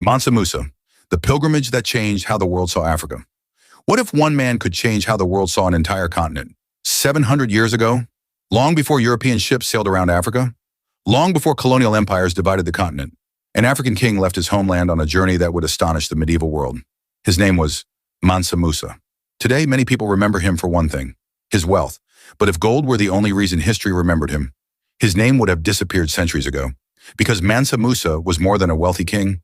Mansa Musa, the pilgrimage that changed how the world saw Africa. What if one man could change how the world saw an entire continent? 700 years ago, long before European ships sailed around Africa, long before colonial empires divided the continent, an African king left his homeland on a journey that would astonish the medieval world. His name was Mansa Musa. Today, many people remember him for one thing, his wealth. But if gold were the only reason history remembered him, his name would have disappeared centuries ago. Because Mansa Musa was more than a wealthy king.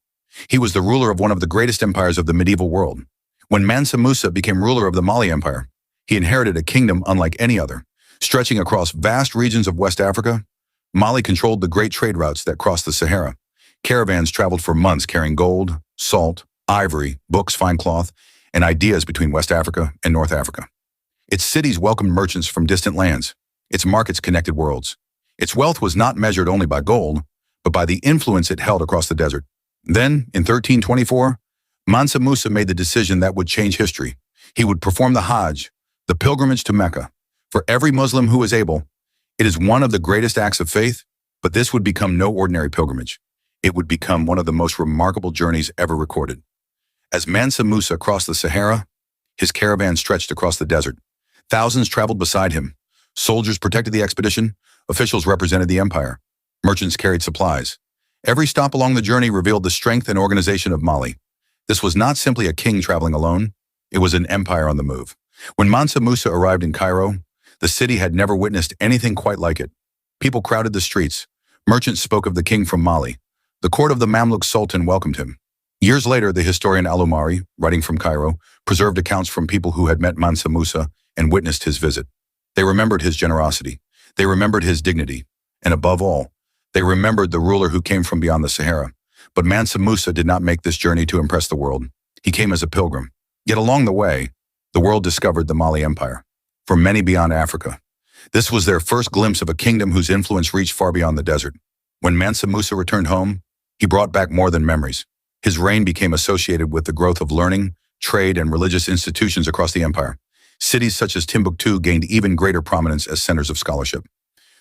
He was the ruler of one of the greatest empires of the medieval world. When Mansa Musa became ruler of the Mali Empire, he inherited a kingdom unlike any other. Stretching across vast regions of West Africa, Mali controlled the great trade routes that crossed the Sahara. Caravans traveled for months carrying gold, salt, ivory, books, fine cloth, and ideas between West Africa and North Africa. Its cities welcomed merchants from distant lands. Its markets connected worlds. Its wealth was not measured only by gold, but by the influence it held across the desert. Then, in 1324, Mansa Musa made the decision that would change history. He would perform the Hajj, the pilgrimage to Mecca. For every Muslim who is able, it is one of the greatest acts of faith, but this would become no ordinary pilgrimage. It would become one of the most remarkable journeys ever recorded. As Mansa Musa crossed the Sahara, his caravan stretched across the desert. Thousands traveled beside him. Soldiers protected the expedition. Officials represented the empire. Merchants carried supplies. Every stop along the journey revealed the strength and organization of Mali. This was not simply a king traveling alone. It was an empire on the move. When Mansa Musa arrived in Cairo, the city had never witnessed anything quite like it. People crowded the streets. Merchants spoke of the king from Mali. The court of the Mamluk Sultan welcomed him. Years later, the historian Al-Umari, writing from Cairo, preserved accounts from people who had met Mansa Musa and witnessed his visit. They remembered his generosity. They remembered his dignity. And above all, they remembered the ruler who came from beyond the Sahara. But Mansa Musa did not make this journey to impress the world. He came as a pilgrim. Yet along the way, the world discovered the Mali Empire. For many beyond Africa, this was their first glimpse of a kingdom whose influence reached far beyond the desert. When Mansa Musa returned home, he brought back more than memories. His reign became associated with the growth of learning, trade, and religious institutions across the empire. Cities such as Timbuktu gained even greater prominence as centers of scholarship.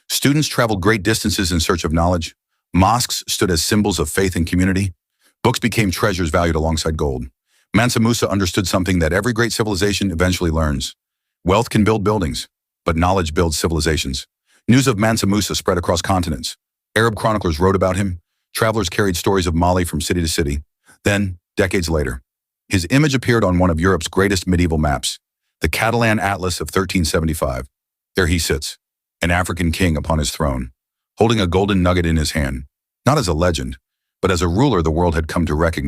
Students traveled great distances in search of knowledge. Mosques stood as symbols of faith and community. Books became treasures valued alongside gold. Mansa Musa understood something that every great civilization eventually learns. Wealth can build buildings, but knowledge builds civilizations. News of Mansa Musa spread across continents. Arab chroniclers wrote about him. Travelers carried stories of Mali from city to city. Then, decades later, his image appeared on one of Europe's greatest medieval maps, the Catalan Atlas of 1375. There he sits, an African king upon his throne, holding a golden nugget in his hand, not as a legend, but as a ruler the world had come to recognize.